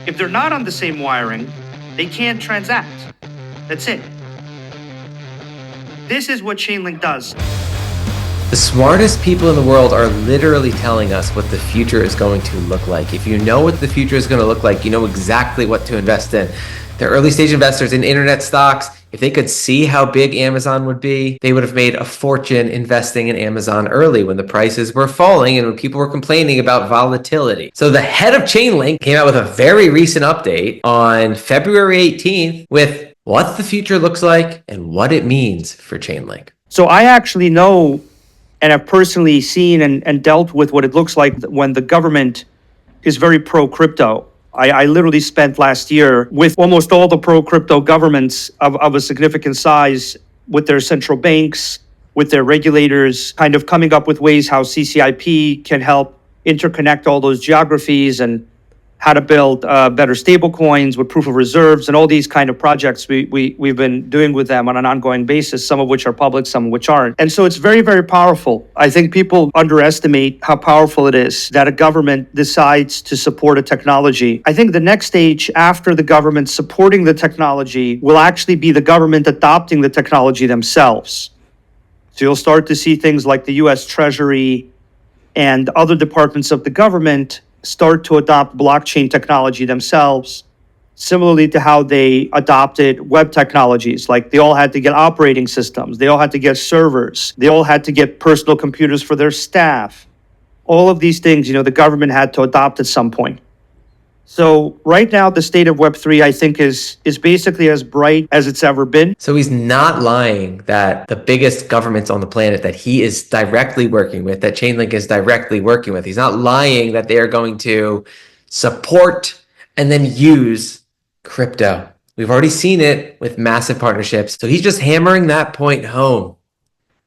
If they're not on the same wiring, they can't transact. That's it. This is what Chainlink does. The smartest people in the world are literally telling us what the future is going to look like. If you know what the future is going to look like, you know exactly what to invest in. They're early stage investors in internet stocks. If they could see how big Amazon would be, they would have made a fortune investing in Amazon early when the prices were falling and when people were complaining about volatility. So the head of Chainlink came out with a very recent update on February 18th with what the future looks like and what it means for Chainlink. So I actually know and have personally seen and dealt with what it looks like when the government is very pro-crypto. I literally spent last year with almost all the pro-crypto governments of a significant size, with their central banks, with their regulators, kind of coming up with ways how CCIP can help interconnect all those geographies and how to build better stable coins with proof of reserves and all these kind of projects we've been doing with them on an ongoing basis, some of which are public, some of which aren't. And so it's very, very powerful. I think people underestimate how powerful it is that a government decides to support a technology. I think the next stage after the government supporting the technology will actually be the government adopting the technology themselves. So you'll start to see things like the US Treasury and other departments of the government start to adopt blockchain technology themselves, similarly to how they adopted web technologies. Like they all had to get operating systems, they all had to get servers, they all had to get personal computers for their staff. All of these things, the government had to adopt at some point. So right now, the state of Web3, I think, is basically as bright as it's ever been. So he's not lying that the biggest governments on the planet that he is directly working with, that Chainlink is directly working with, he's not lying that they are going to support and then use crypto. We've already seen it with massive partnerships. So he's just hammering that point home,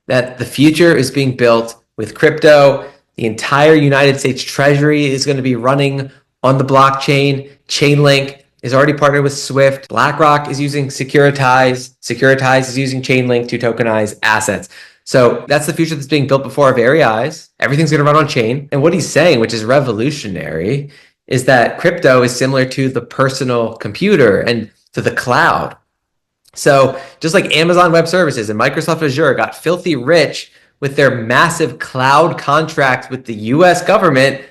that the future is being built with crypto. The entire United States Treasury is going to be running on the blockchain. Chainlink is already partnered with Swift. BlackRock is using Securitize. Securitize is using Chainlink to tokenize assets. So that's the future that's being built before our very eyes. Everything's going to run on chain. And what he's saying, which is revolutionary, is that crypto is similar to the personal computer and to the cloud. So just like Amazon Web Services and Microsoft Azure got filthy rich with their massive cloud contracts with the US government,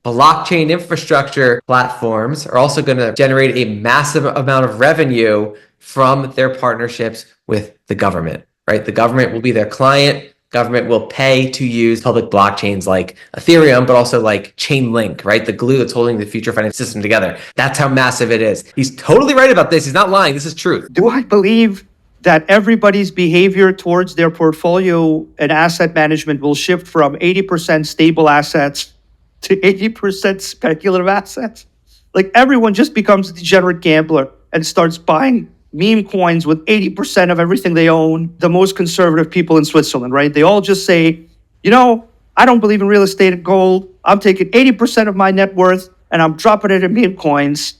blockchain infrastructure platforms are also going to generate a massive amount of revenue from their partnerships with the government, right? The government will be their client. Government will pay to use public blockchains like Ethereum, but also like Chainlink, right? The glue that's holding the future finance system together. That's how massive it is. He's totally right about this. He's not lying. This is truth. Do I believe that everybody's behavior towards their portfolio and asset management will shift from 80% stable assets to 80% speculative assets? Like everyone just becomes a degenerate gambler and starts buying meme coins with 80% of everything they own. The most conservative people in Switzerland, right? They all just say, I don't believe in real estate and gold. I'm taking 80% of my net worth and I'm dropping it in meme coins.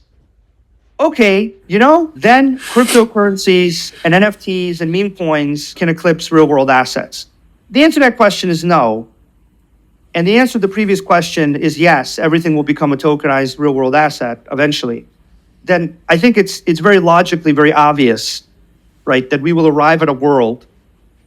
Okay, then cryptocurrencies and NFTs and meme coins can eclipse real world assets. The answer to that question is no. And the answer to the previous question is yes, everything will become a tokenized real world asset eventually. Then I think it's very logically very obvious, right, that we will arrive at a world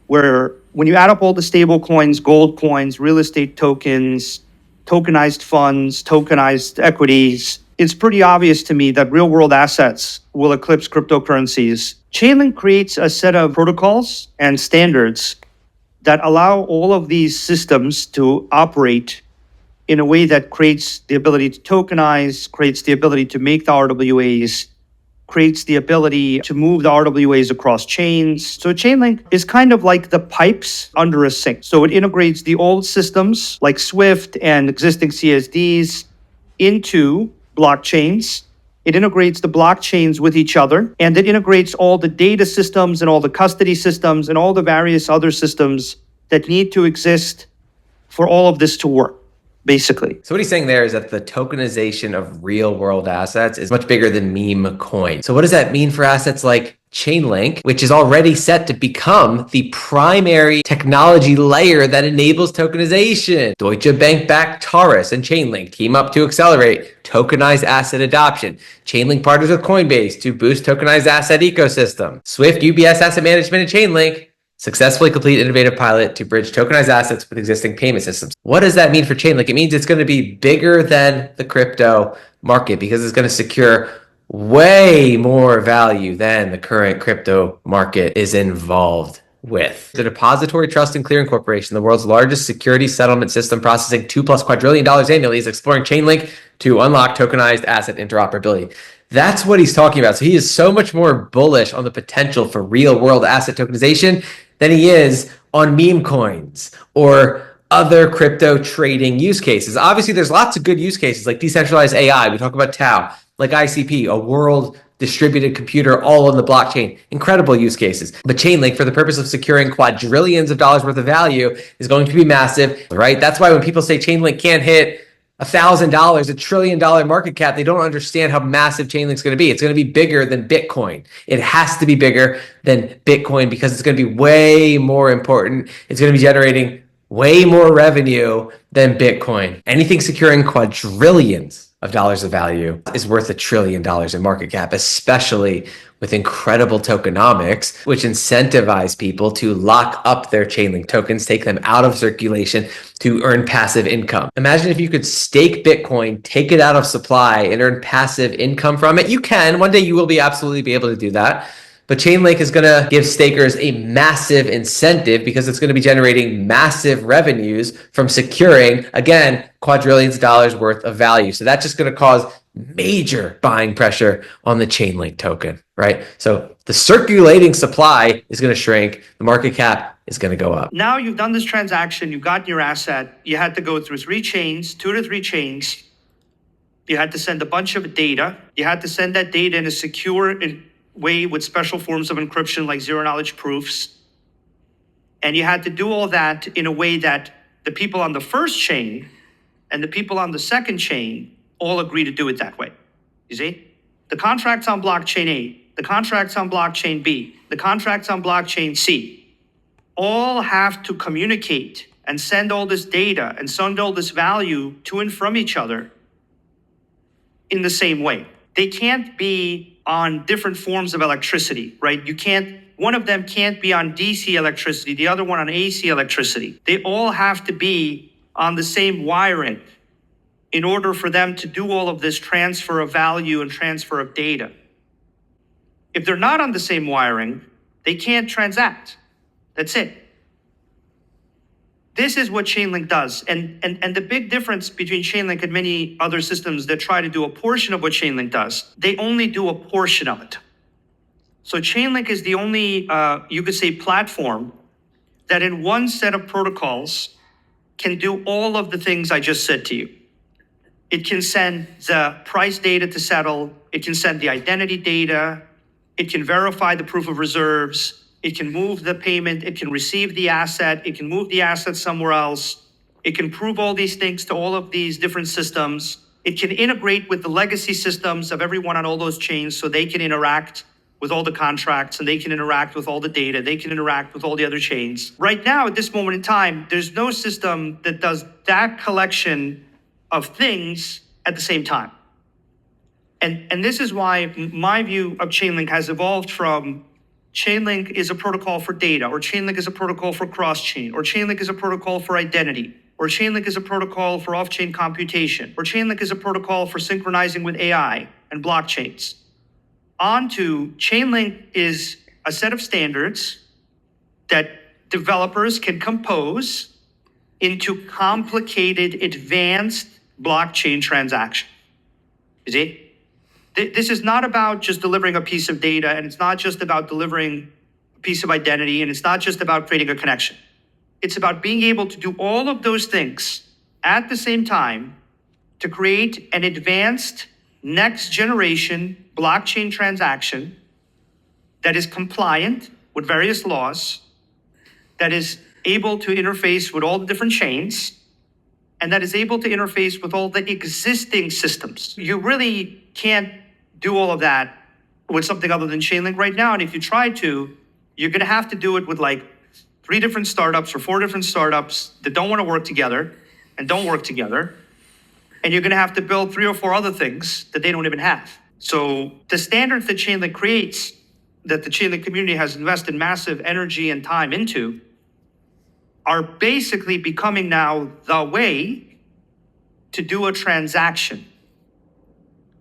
where when you add up all the stable coins, gold coins, real estate tokens, tokenized funds, tokenized equities, it's pretty obvious to me that real world assets will eclipse cryptocurrencies. Chainlink creates a set of protocols and standards that allow all of these systems to operate in a way that creates the ability to tokenize, creates the ability to make the RWAs, creates the ability to move the RWAs across chains. So Chainlink is kind of like the pipes under a sink. So it integrates the old systems like Swift and existing CSDs into blockchains. It integrates the blockchains with each other, and it integrates all the data systems and all the custody systems and all the various other systems that need to exist for all of this to work, basically. So what he's saying there is that the tokenization of real world assets is much bigger than meme coin. So what does that mean for assets like Chainlink, which is already set to become the primary technology layer that enables tokenization. Deutsche Bank-backed Taurus and Chainlink team up to accelerate tokenized asset adoption. Chainlink partners with Coinbase to boost tokenized asset ecosystem. Swift, UBS Asset Management, and Chainlink successfully complete innovative pilot to bridge tokenized assets with existing payment systems. What does that mean for Chainlink? It means it's going to be bigger than the crypto market because it's going to secure way more value than the current crypto market is involved with. The Depository Trust and Clearing Corporation, the world's largest security settlement system processing $2+ quadrillion annually, is exploring Chainlink to unlock tokenized asset interoperability. That's what he's talking about. So he is so much more bullish on the potential for real world asset tokenization than he is on meme coins or other crypto trading use cases. Obviously, there's lots of good use cases like decentralized AI. We talk about Tau, like ICP, a world distributed computer all on the blockchain. Incredible use cases. But Chainlink, for the purpose of securing quadrillions of dollars worth of value, is going to be massive, right? That's why when people say Chainlink can't hit $1,000, $1 trillion market cap, they don't understand how massive Chainlink's going to be. It's going to be bigger than Bitcoin. It has to be bigger than Bitcoin because it's going to be way more important. It's going to be generating way more revenue than Bitcoin. Anything securing quadrillions of dollars of value is worth $1 trillion in market cap, especially with incredible tokenomics, which incentivize people to lock up their Chainlink tokens, take them out of circulation to earn passive income. Imagine if you could stake Bitcoin, take it out of supply, and earn passive income from it. You can. One day you will absolutely be able to do that. But Chainlink is going to give stakers a massive incentive because it's going to be generating massive revenues from securing, again, quadrillions of dollars worth of value. So that's just going to cause major buying pressure on the Chainlink token, right? So the circulating supply is going to shrink. The market cap is going to go up. Now you've done this transaction, you've gotten your asset, you had to go through 3 chains, 2 to 3 chains. You had to send a bunch of data. You had to send that data in a secure way with special forms of encryption like zero-knowledge proofs. And you had to do all that in a way that the people on the first chain and the people on the second chain all agree to do it that way. You see? The contracts on blockchain A, the contracts on blockchain B, the contracts on blockchain C, all have to communicate and send all this data and send all this value to and from each other in the same way. They can't be on different forms of electricity, right? One of them can't be on DC electricity, the other one on AC electricity. They all have to be on the same wiring in order for them to do all of this transfer of value and transfer of data. If they're not on the same wiring, they can't transact. That's it. This is what Chainlink does. And the big difference between Chainlink and many other systems that try to do a portion of what Chainlink does, they only do a portion of it. So Chainlink is the only, you could say, platform that in one set of protocols can do all of the things I just said to you. It can send the price data to settle. It can send the identity data. It can verify the proof of reserves. It can move the payment, it can receive the asset, it can move the asset somewhere else. It can prove all these things to all of these different systems. It can integrate with the legacy systems of everyone on all those chains so they can interact with all the contracts and they can interact with all the data. They can interact with all the other chains. Right now, at this moment in time, there's no system that does that collection of things at the same time. And this is why my view of Chainlink has evolved from Chainlink is a protocol for data, or Chainlink is a protocol for cross-chain, or Chainlink is a protocol for identity, or Chainlink is a protocol for off-chain computation, or Chainlink is a protocol for synchronizing with AI and blockchains. On to Chainlink is a set of standards that developers can compose into complicated, advanced blockchain transactions. You see? This is not about just delivering a piece of data, and it's not just about delivering a piece of identity, and it's not just about creating a connection. It's about being able to do all of those things at the same time to create an advanced next generation blockchain transaction that is compliant with various laws, that is able to interface with all the different chains, and that is able to interface with all the existing systems. You really can't do all of that with something other than Chainlink right now. And if you try to, you're going to have to do it with like 3 different startups or 4 different startups that don't want to work together and don't work together. And you're going to have to build 3 or 4 other things that they don't even have. So the standards that Chainlink creates, that the Chainlink community has invested massive energy and time into, are basically becoming now the way to do a transaction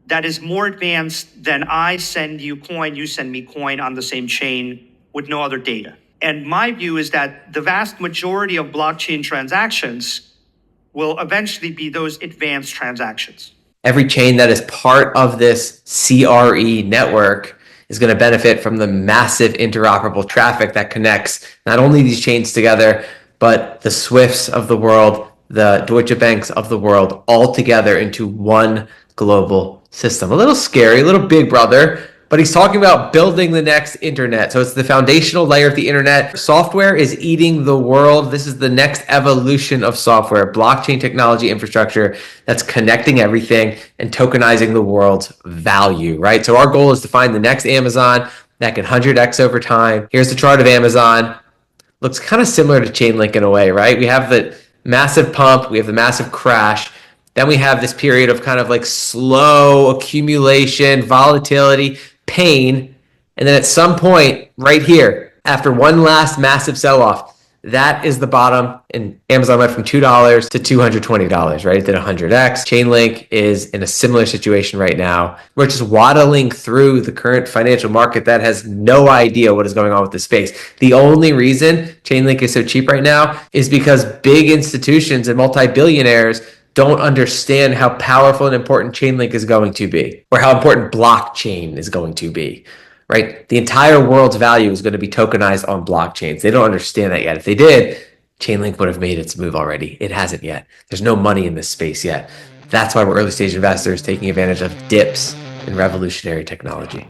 that is more advanced than I send you coin, you send me coin on the same chain with no other data. And my view is that the vast majority of blockchain transactions will eventually be those advanced transactions. Every chain that is part of this CRE network is going to benefit from the massive interoperable traffic that connects not only these chains together, but the Swifts of the world, the Deutsche Banks of the world, all together into one global system. A little scary, a little big brother, but he's talking about building the next internet. So it's the foundational layer of the internet. Software is eating the world. This is the next evolution of software, blockchain technology infrastructure that's connecting everything and tokenizing the world's value, right? So our goal is to find the next Amazon that can 100x over time. Here's the chart of Amazon. Looks kind of similar to Chainlink in a way, right? We have the massive pump, we have the massive crash. Then we have this period of kind of like slow accumulation, volatility, pain. And then at some point right here, after one last massive sell-off, that is the bottom. And Amazon went from $2 to $220, right? It did 100x. Chainlink is in a similar situation right now. We're just waddling through the current financial market that has no idea what is going on with the space. The only reason Chainlink is so cheap right now is because big institutions and multi-billionaires don't understand how powerful and important Chainlink is going to be, or how important blockchain is going to be, right? The entire world's value is going to be tokenized on blockchains. They don't understand that yet. If they did, Chainlink would have made its move already. It hasn't yet. There's no money in this space yet. That's why we're early stage investors taking advantage of dips in revolutionary technology.